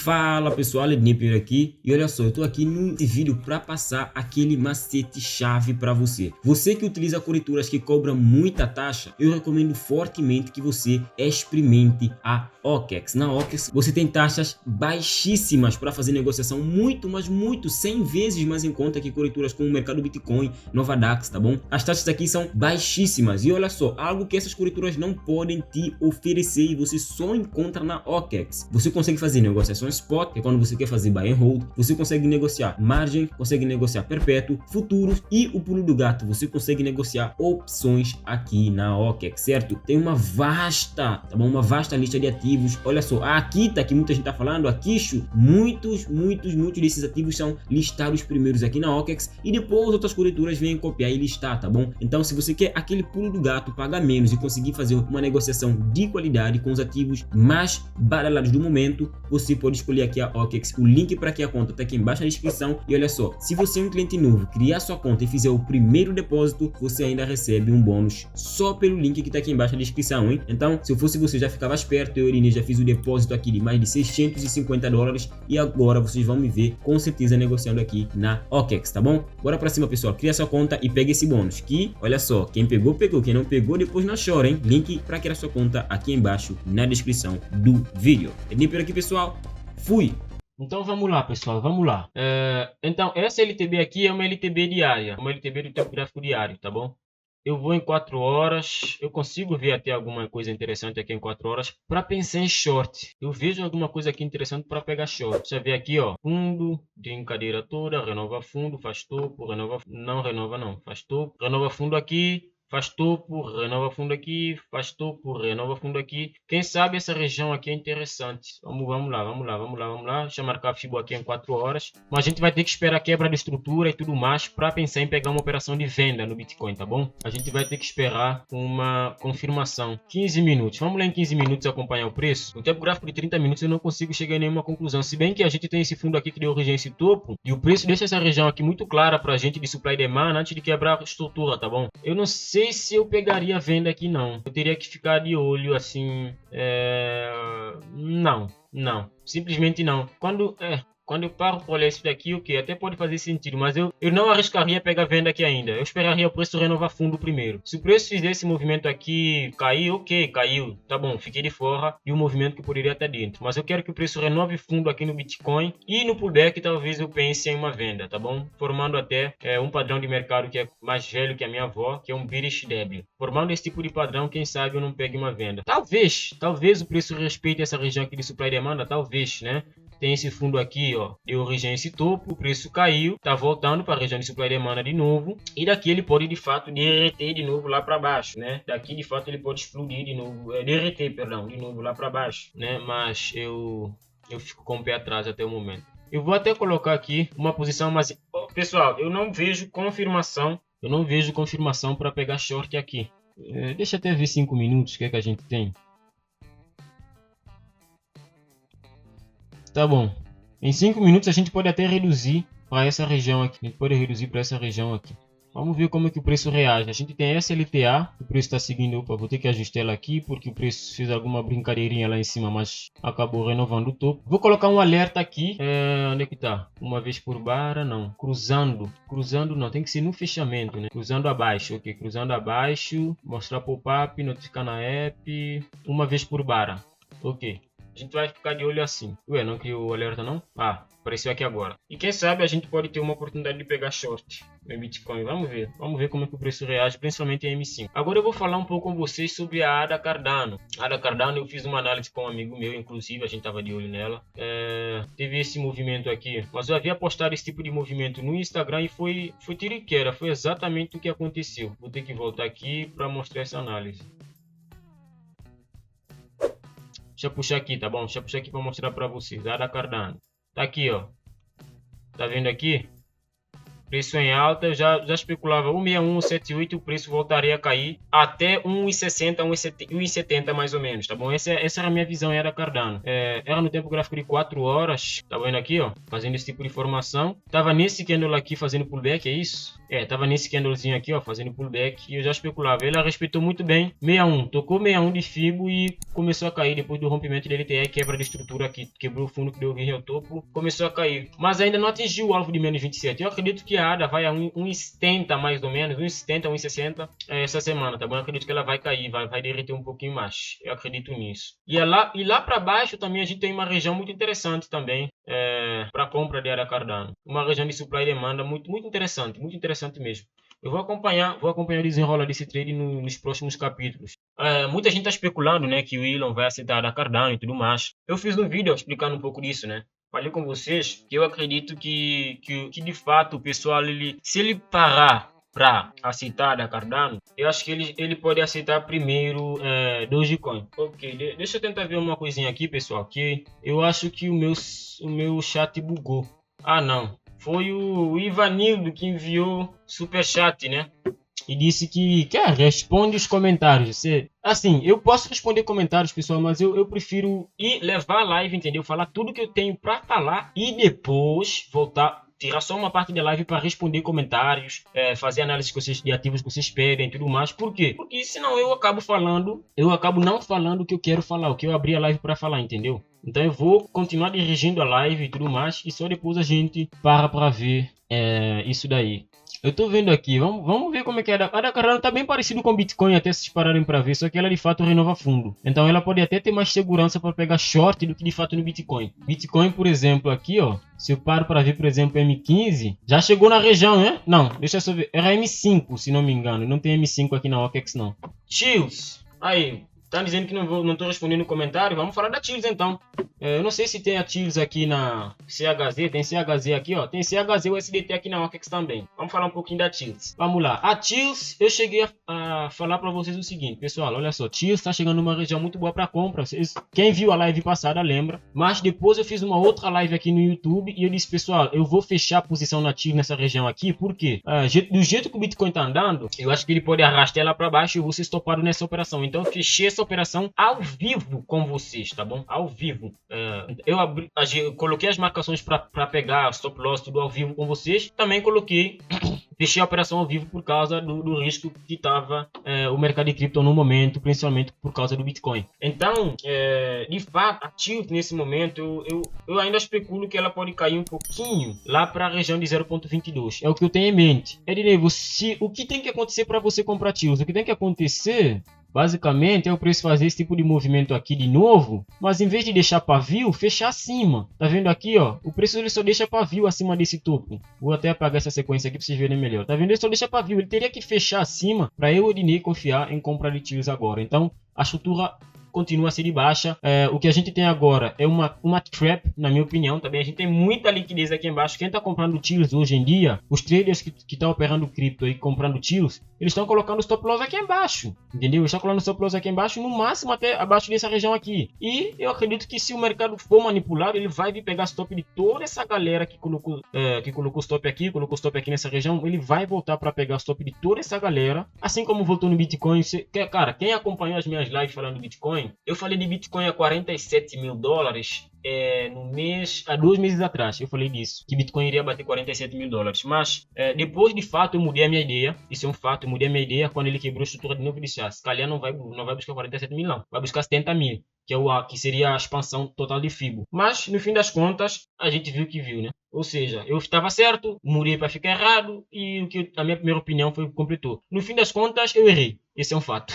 Fala pessoal, Ednei aqui e olha só, eu tô aqui nesse vídeo para passar aquele macete chave para você. Você que utiliza corretoras que cobram muita taxa, eu recomendo fortemente que você experimente a OKEx. Na OKEx você tem taxas baixíssimas para fazer negociação muito, mas muito, 100 vezes mais em conta que corretoras como o Mercado Bitcoin, Novadax, tá bom? As taxas aqui são baixíssimas e olha só, algo que essas corretoras não podem te oferecer e você só encontra na OKEx. Você consegue fazer negociações spot, que é quando você quer fazer buy and hold, você consegue negociar margem, consegue negociar perpétuo, futuros e o pulo do gato, você consegue negociar opções aqui na OKEx, certo? Tem uma vasta, tá bom? Uma vasta lista de ativos. Olha só, a Akita, que muita gente tá falando, a Kishu, muitos desses ativos são listados primeiros aqui na OKEx e depois outras corretoras vêm copiar e listar, tá bom? Então, se você quer aquele pulo do gato, pagar menos e conseguir fazer uma negociação de qualidade com os ativos mais badalados do momento, você pode escolher aqui a OKEx. O link para que a conta tá aqui embaixo na descrição. E olha só, se você é um cliente novo, criar sua conta e fizer o primeiro depósito, você ainda recebe um bônus só pelo link que tá aqui embaixo na descrição, hein? Então, se eu fosse você, já ficava esperto. Eu, Irineu, já fiz o depósito aqui de mais de $650 e agora vocês vão me ver com certeza negociando aqui na OKEx, tá bom? Bora pra cima, pessoal. Cria sua conta e pega esse bônus que, olha só, quem pegou, pegou. Quem não pegou, depois não chora, hein? Link para criar sua conta aqui embaixo na descrição do vídeo. É por aqui, pessoal. Fui! Então vamos lá, pessoal, vamos lá. Então essa LTB aqui é uma LTB diária, uma LTB do tempo gráfico diário, tá bom? Eu vou em 4 horas, eu consigo ver até alguma coisa interessante aqui em 4 horas para pensar em short. Eu vejo alguma coisa aqui interessante para pegar short. Você vê aqui, ó, fundo, brincadeira toda, renova fundo, faz topo, renova, não renova não, faz topo, renova fundo aqui. Faz topo, renova fundo aqui, faz topo, renova fundo aqui. Quem sabe essa região aqui é interessante. Vamos lá. Deixa eu marcar a FIBO aqui em 4 horas. Mas a gente vai ter que esperar a quebra de estrutura e tudo mais para pensar em pegar uma operação de venda no Bitcoin, tá bom? A gente vai ter que esperar uma confirmação. 15 minutos. Vamos lá em 15 minutos acompanhar o preço. No tempo gráfico de 30 minutos eu não consigo chegar em nenhuma conclusão. Se bem que a gente tem esse fundo aqui que deu origem a esse topo e o preço deixa essa região aqui muito clara pra gente de supply e demand antes de quebrar a estrutura, tá bom? Eu não sei se eu pegaria a venda aqui não. Eu teria que ficar de olho assim. Não. Simplesmente não. Quando eu paro para olhar isso daqui, ok, até pode fazer sentido, mas eu não arriscaria pegar venda aqui ainda. Eu esperaria o preço renovar fundo primeiro. Se o preço fizer esse movimento aqui cair, ok, caiu, tá bom, fiquei de fora e o movimento que poderia estar dentro. Mas eu quero que o preço renove fundo aqui no Bitcoin e no pullback talvez eu pense em uma venda, tá bom? Formando até um padrão de mercado que é mais velho que a minha avó, que é um bearish W. Formando esse tipo de padrão, quem sabe eu não pegue uma venda. Talvez o preço respeite essa região aqui de supply e demanda, talvez, né? Tem esse fundo aqui, ó, deu origem a esse topo, o preço caiu, tá voltando para a região de supply e demanda de novo, e daqui ele pode de fato derreter de novo lá para baixo, né? Daqui de fato ele pode explodir de novo, derreter, perdão, de novo lá para baixo, né? Mas eu fico com o pé atrás até o momento. Eu vou até colocar aqui uma posição, mas pessoal, eu não vejo confirmação para pegar short aqui. Deixa eu até ver 5 minutos, o que é que a gente tem. Tá bom. Em 5 minutos a gente pode até reduzir para essa região aqui. Vamos ver como é que o preço reage. A gente tem SLTA, o preço está seguindo. Opa, vou ter que ajustar ela aqui porque o preço fez alguma brincadeirinha lá em cima, mas acabou renovando o topo. Vou colocar um alerta aqui. Onde é que tá? Uma vez por bara, não. Cruzando não, tem que ser no fechamento, né? Cruzando abaixo, ok. Cruzando abaixo, mostrar pop-up, notificar na app. Uma vez por bara, ok. A gente vai ficar de olho assim. Ué, não criou o alerta não? Ah, apareceu aqui agora. E quem sabe a gente pode ter uma oportunidade de pegar short no Bitcoin. Vamos ver como é que o preço reage, principalmente em M5. Agora eu vou falar um pouco com vocês sobre a ADA Cardano. A ADA Cardano eu fiz uma análise com um amigo meu, inclusive a gente tava de olho nela. Teve esse movimento aqui, mas eu havia postado esse tipo de movimento no Instagram e foi tiro e queda. Foi exatamente o que aconteceu. Vou ter que voltar aqui para mostrar essa análise. Deixa eu puxar aqui, tá bom? Deixa eu puxar aqui para mostrar para vocês. ADA Cardano. Tá aqui, ó. Tá vendo aqui? Preço em alta. Eu já especulava 161, 178. O preço voltaria a cair até 1,60, 1,70 mais ou menos, tá bom? Essa era a minha visão, era Cardano. Era no tempo gráfico de 4 horas. Tá vendo aqui, ó? Fazendo esse tipo de formação. Tava nesse candle aqui fazendo pullback, é isso? Tava nesse candlezinho aqui, ó, fazendo pullback. E eu já especulava. Ele respeitou muito bem 61. Tocou 61 de Fibo e começou a cair depois do rompimento da LTE, quebra de estrutura que quebrou o fundo que deu origem ao topo, começou a cair, mas ainda não atingiu o alvo de menos 27. Eu acredito que a ADA vai a 1,70 mais ou menos, 1,70, 1,60 essa semana, tá bom? Eu acredito que ela vai cair, vai derreter um pouquinho mais, eu acredito nisso. E lá para baixo também a gente tem uma região muito interessante também, para compra de ADA Cardano, uma região de supply e demanda muito interessante mesmo. Eu vou acompanhar o desenrolar desse trade nos próximos capítulos. Muita gente está especulando, né, que o Elon vai aceitar a Cardano e tudo mais. Eu fiz um vídeo explicando um pouco disso, né? Falei com vocês que eu acredito que de fato o pessoal, se ele parar para aceitar a Cardano, eu acho que ele pode aceitar primeiro Dogecoin. Ok, deixa eu tentar ver uma coisinha aqui, pessoal, que eu acho que o meu chat bugou. Ah, não. Foi o Ivanildo que enviou superchat, né? E disse que responde os comentários. Assim, eu posso responder comentários, pessoal, mas eu prefiro levar a live, entendeu? Falar tudo que eu tenho para falar e depois voltar, tirar só uma parte da live para responder comentários, fazer análise de ativos que vocês pedem e tudo mais. Por quê? Porque senão eu acabo não falando o que eu quero falar, o que eu abri a live para falar, entendeu? Então eu vou continuar dirigindo a live e tudo mais, e só depois a gente para ver isso daí. Eu tô vendo aqui, vamos ver como é que é. A da Cardano tá bem parecido com o Bitcoin, até se pararem para ver, só que ela de fato renova fundo. Então ela pode até ter mais segurança para pegar short do que de fato no Bitcoin. Bitcoin, por exemplo, aqui, ó, se eu paro para ver, por exemplo, M15, já chegou na região, né? Não, deixa eu só ver, era M5, se não me engano, não tem M5 aqui na OKEx não. Chills, aí, tá dizendo que não tô respondendo comentário, vamos falar da Chills então. Eu não sei se tem a Chills aqui na CHZ, tem CHZ aqui, ó. Tem CHZ USDT aqui na OKEx também. Vamos falar um pouquinho da Chills. Vamos lá. A Chills, eu cheguei a falar para vocês o seguinte, pessoal, olha só. Chills tá chegando numa região muito boa para compra. Quem viu a live passada lembra. Mas depois eu fiz uma outra live aqui no YouTube e eu disse, pessoal, eu vou fechar a posição na Chills nessa região aqui. Por quê? Do jeito que o Bitcoin tá andando, eu acho que ele pode arrastar ela para baixo e vocês toparam nessa operação. Então eu fechei essa operação ao vivo com vocês, tá bom? Ao vivo. Eu coloquei as marcações para pegar stop loss tudo ao vivo com vocês. Também fechei a operação ao vivo por causa do risco que estava o mercado de cripto no momento, principalmente por causa do Bitcoin. Então, de fato, a Tilt nesse momento, eu ainda especulo que ela pode cair um pouquinho lá para a região de 0,22. É o que eu tenho em mente. O que tem que acontecer para você comprar Tilt? O que tem que acontecer, basicamente, é o preço fazer esse tipo de movimento aqui de novo, mas em vez de deixar pavio, fechar acima. Tá vendo aqui, ó? O preço ele só deixa pavio acima desse topo. Vou até apagar essa sequência aqui para vocês verem melhor. Tá vendo? Ele só deixa pavio. Ele teria que fechar acima para eu, Odinei, confiar em comprar de Tilt agora. Então, a estrutura continua a ser de baixa. O que a gente tem agora é uma trap, na minha opinião, também. A gente tem muita liquidez aqui embaixo. Quem está comprando Tilt hoje em dia, os traders que estão operando cripto e comprando Tilt, eles estão colocando stop loss aqui embaixo, entendeu? Eles estão colocando stop loss aqui embaixo, no máximo até abaixo dessa região aqui. E eu acredito que se o mercado for manipulado, ele vai vir pegar stop de toda essa galera que colocou stop aqui nessa região. Ele vai voltar para pegar stop de toda essa galera, assim como voltou no Bitcoin. Cara, quem acompanhou as minhas lives falando do Bitcoin, eu falei de Bitcoin a 47 mil dólares há 2 meses atrás. Eu falei disso, que Bitcoin iria bater 47 mil dólares. Mas depois, de fato, eu mudei a minha ideia. Isso é um fato, eu mudei a minha ideia quando ele quebrou a estrutura de novo de chá. Se calhar não vai buscar 47 mil, não. Vai buscar 70 mil, que seria a expansão total de FIBO. Mas, no fim das contas, a gente viu que viu, né? Ou seja, eu estava certo, mudei para ficar errado e a minha primeira opinião foi que completou. No fim das contas, eu errei. Esse é um fato.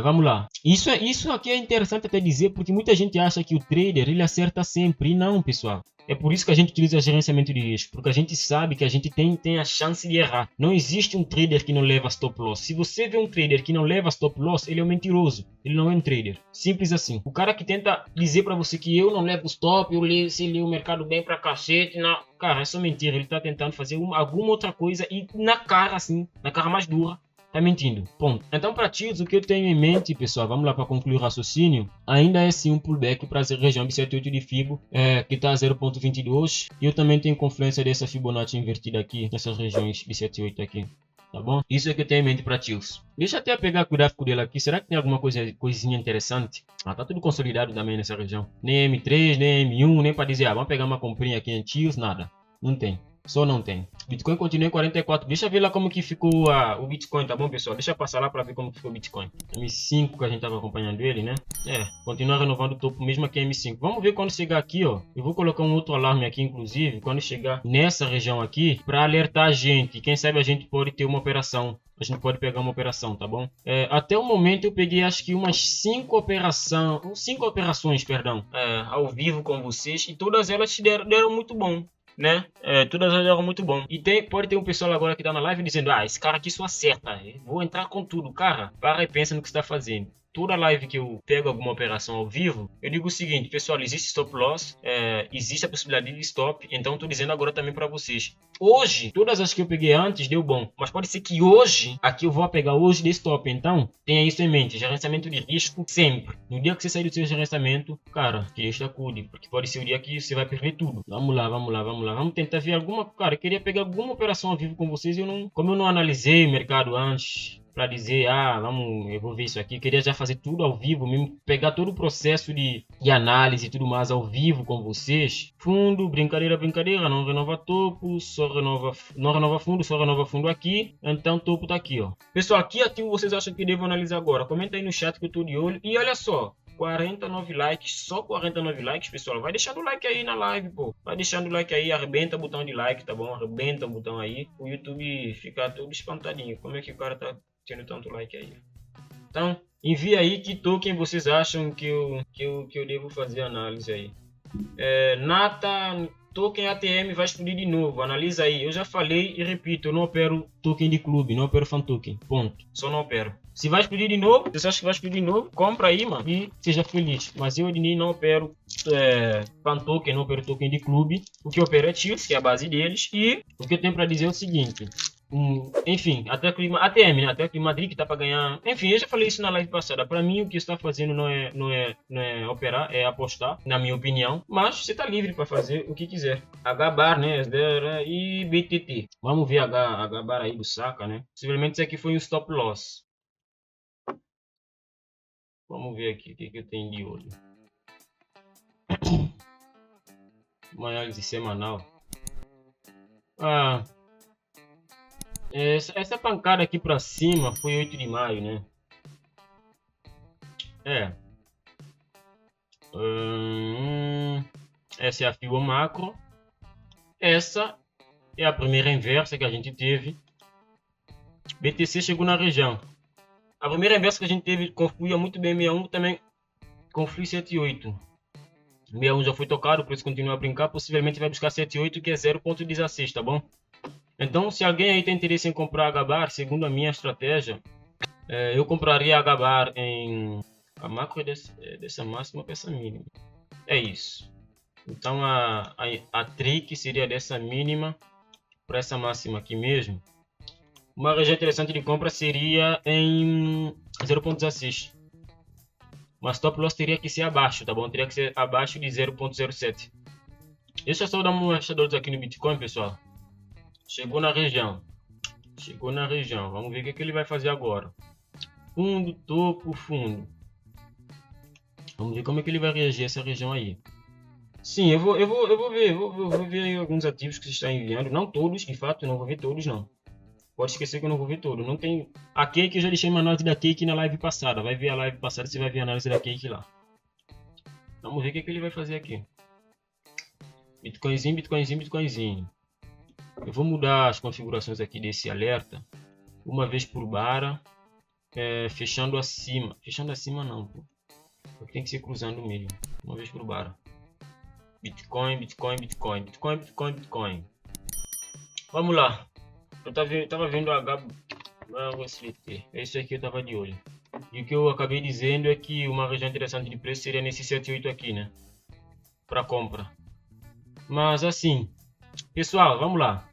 Vamos lá. Isso aqui é interessante até dizer, porque muita gente acha que o trader ele acerta sempre, e não, pessoal. É por isso que a gente utiliza gerenciamento de risco, porque a gente sabe que a gente tem a chance de errar. Não existe um trader que não leva stop loss. Se você vê um trader que não leva stop loss, ele é um mentiroso. Ele não é um trader. Simples assim. O cara que tenta dizer para você que eu não levo stop, eu leio o mercado bem pra cacete, não. Cara, é só mentira. Ele tá tentando fazer alguma outra coisa e na cara assim, na cara mais dura, tá mentindo. Ponto. Então, para Tilt, o que eu tenho em mente, pessoal, vamos lá para concluir o raciocínio, ainda é sim um pullback para a região de 78 de FIBO, que está a 0,22. E eu também tenho confluência dessa Fibonacci invertida aqui, nessas regiões de 78 aqui. Tá bom? Isso é que eu tenho em mente para Tilt. Deixa eu até pegar o gráfico dele aqui. Será que tem alguma coisinha interessante? Tá tudo consolidado também nessa região. Nem M3, nem M1, nem para dizer, vamos pegar uma comprinha aqui em Tilt, nada. Não tem. Só não tem. Bitcoin continua em 44. Deixa eu ver lá como que ficou o Bitcoin, tá bom, pessoal? Deixa eu passar lá para ver como que ficou o Bitcoin. M5 que a gente tava acompanhando ele, né? Continua renovando o topo mesmo aqui em M5. Vamos ver quando chegar aqui, ó. Eu vou colocar um outro alarme aqui, inclusive, quando chegar nessa região aqui, para alertar a gente. Quem sabe a gente pode ter uma operação. A gente pode pegar uma operação, tá bom? Até o momento eu peguei acho que umas 5 operações, perdão, ao vivo com vocês, e todas elas deram muito bom, né? Todas elas deram muito bom. E pode ter um pessoal agora que tá na live dizendo: esse cara aqui só acerta, vou entrar com tudo. Cara, para e pensa no que você está fazendo. Toda live que eu pego alguma operação ao vivo, eu digo o seguinte: pessoal, existe stop loss, existe a possibilidade de stop, então estou dizendo agora também para vocês. Hoje, todas as que eu peguei antes deu bom, mas pode ser que hoje, aqui eu vou pegar hoje de stop, então tenha isso em mente, gerenciamento de risco sempre. No dia que você sair do seu gerenciamento, cara, que Deus te acude, porque pode ser o dia que você vai perder tudo. Vamos lá, vamos tentar ver alguma, cara, eu queria pegar alguma operação ao vivo com vocês, como eu não analisei o mercado antes, para dizer, eu vou ver isso aqui. Eu queria já fazer tudo ao vivo mesmo, pegar todo o processo de análise e tudo mais ao vivo com vocês. Fundo, brincadeira, não renova topo, não renova fundo, só renova fundo aqui. Então topo tá aqui, ó. Pessoal, que ativo vocês acham que devo analisar agora? Comenta aí no chat que eu tô de olho. E olha só, 49 likes, só 49 likes, pessoal. Vai deixando o like aí na live, pô. Vai deixando o like aí, arrebenta o botão de like, tá bom? Arrebenta o botão aí. O YouTube fica todo espantadinho. Como é que o cara tá tendo tanto like aí? Então, envia aí que token vocês acham que eu devo fazer análise aí. Nata, token ATM vai explodir de novo. Analisa aí. Eu já falei e repito, eu não opero token de clube, não opero fan token. Ponto. Só não opero. Se vai explodir de novo, você acha que vai explodir de novo, compra aí, mano, e seja feliz. Mas eu, Ednei, não opero fan token, não opero token de clube. O que eu opero é Tilt, que é a base deles. E o que eu tenho para dizer é o seguinte: enfim, até que ATM, né? Até que Madrid que tá para ganhar. Enfim, eu já falei isso na live passada. Para mim, o que está fazendo não é operar, é apostar, na minha opinião. Mas você tá livre para fazer o que quiser. HBAR, né? E BTT. Vamos ver HBAR aí do saca, né? Possivelmente isso aqui foi um stop loss. Vamos ver aqui o que eu tenho de olho. Uma análise semanal. Essa pancada aqui pra cima foi 8 de maio, né? Essa é a FIBO macro. Essa é a primeira inversa que a gente teve. BTC chegou na região. A primeira inversa que a gente teve confluía muito bem 61, também conflui 78. 61 já foi tocado, por isso continua a brincar. Possivelmente vai buscar 78, que é 0.16, tá bom? Então, se alguém aí tem interesse em comprar HBAR, segundo a minha estratégia, eu compraria HBAR em... A macro é dessa máxima para essa mínima. É isso. Então, a trick seria dessa mínima para essa máxima aqui mesmo. Uma região interessante de compra seria em 0.16. Mas stop loss teria que ser abaixo, tá bom? Teria que ser abaixo de 0.07. Deixa eu só dar uma achadores aqui no Bitcoin, pessoal. Chegou na região. Vamos ver o que ele vai fazer agora. Fundo, topo, fundo. Vamos ver como é que ele vai reagir a essa região aí. Sim, eu vou ver aí alguns ativos que você está enviando. Não todos, de fato, não vou ver todos, não. Pode esquecer que eu não vou ver todo. Não tem... A Cake eu já deixei uma análise da Cake na live passada. Vai ver a live passada, você vai ver a análise da Cake lá. Vamos ver o que ele vai fazer aqui. Bitcoinzinho. Eu vou mudar as configurações aqui desse alerta. Uma vez por bara. Fechando acima. Fechando acima não, pô. Tem que ser cruzando mesmo. Uma vez por bara. Bitcoin. Vamos lá. Eu tava vendo a HSLT. É isso aqui que eu tava de olho. E o que eu acabei dizendo é que uma região interessante de preço seria nesse 78 aqui, né? Para compra. Mas assim, pessoal, vamos lá.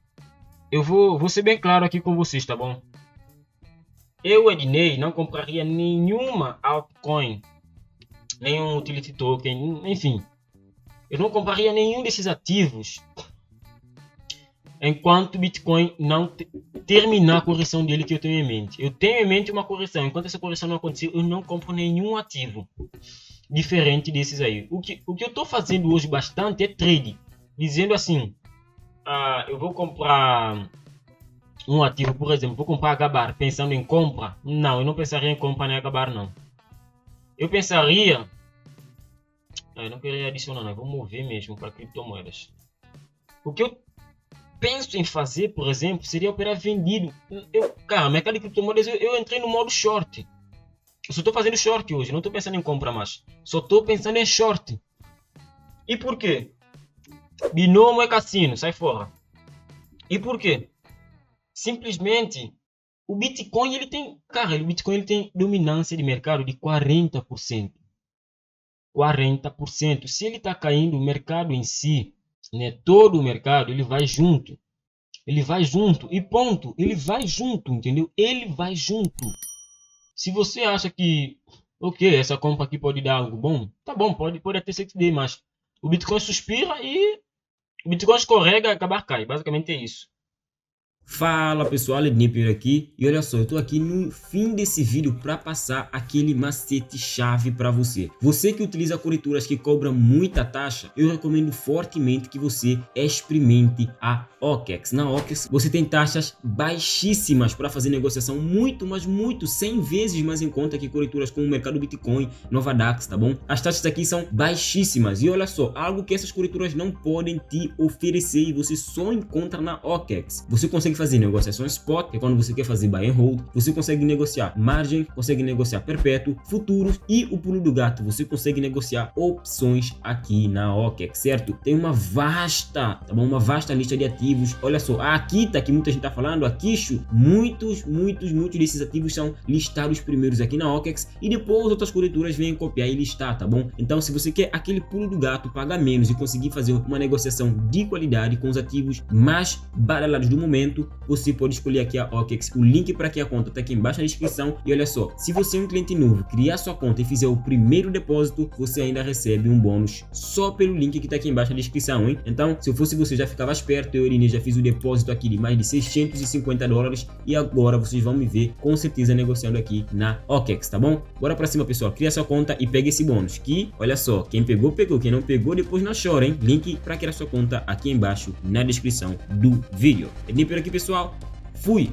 Eu vou ser bem claro aqui com vocês, tá bom? Eu, Ednei, não compraria nenhuma altcoin, nenhum utility token, enfim. Eu não compraria nenhum desses ativos enquanto o Bitcoin não terminar a correção dele que eu tenho em mente. Eu tenho em mente uma correção. Enquanto essa correção não acontecer, eu não compro nenhum ativo diferente desses aí. O que eu estou fazendo hoje bastante é trade. Dizendo assim, eu vou comprar um ativo, por exemplo, vou comprar Gabar pensando em compra? Não, eu não pensaria em comprar nem Gabar, não. Eu pensaria... Eu não queria adicionar, não. Eu vou mover mesmo para criptomoedas. O que eu penso em fazer, por exemplo, seria operar vendido. Cara, mercado de criptomoedas, eu entrei no modo short. Eu só estou fazendo short hoje, não estou pensando em compra mais. Só estou pensando em short. E por quê? Binomo é cassino, sai fora. E por quê? Simplesmente, o Bitcoin, ele tem... Cara, o Bitcoin ele tem dominância de mercado de 40%. 40%. Se ele está caindo, o mercado em si, né, todo o mercado, ele vai junto. Ele vai junto e ponto. Ele vai junto, entendeu? Ele vai junto. Se você acha que, ok, essa compra aqui pode dar algo bom, tá bom, pode até ser que dê, mas o Bitcoin suspira e o Bitcoin escorrega e acabar cai. Basicamente é isso. Fala pessoal, Ednei aqui, e olha só, eu tô aqui no fim desse vídeo para passar aquele macete chave para você. Você que utiliza corretoras que cobram muita taxa, eu recomendo fortemente que você experimente a OKEx. Na OKEx você tem taxas baixíssimas para fazer negociação muito, mas muito, 100 vezes mais em conta que corretoras como o Mercado Bitcoin, Novadax, tá bom? As taxas aqui são baixíssimas e olha só, algo que essas corretoras não podem te oferecer e você só encontra na OKEx. Você consegue fazer negociação spot, que é quando você quer fazer buy and hold, você consegue negociar margem, consegue negociar perpétuo, futuros e o pulo do gato, você consegue negociar opções aqui na OKEx, certo? Tem uma vasta, tá bom? Uma vasta lista de ativos. Olha só, a Akita, que muita gente tá falando, a Kishu, muitos desses ativos são listados primeiros aqui na OKEx e depois outras corretoras vêm copiar e listar, tá bom? Então, se você quer aquele pulo do gato, pagar menos e conseguir fazer uma negociação de qualidade com os ativos mais badalados do momento, você pode escolher aqui a OKEx. O link para aqui a conta tá aqui embaixo na descrição. E olha só, se você é um cliente novo, criar sua conta e fizer o primeiro depósito, você ainda recebe um bônus só pelo link que tá aqui embaixo na descrição, hein? Então, se eu fosse você, já ficava esperto. Eu, Irineu, já fiz o depósito aqui de mais de $650 e agora vocês vão me ver com certeza negociando aqui na OKEx, tá bom? Bora pra cima, pessoal. Cria sua conta e pega esse bônus que, olha só, quem pegou, pegou. Quem não pegou, depois não chora, hein? Link para criar sua conta aqui embaixo na descrição do vídeo. É por aqui, pessoal. Fui!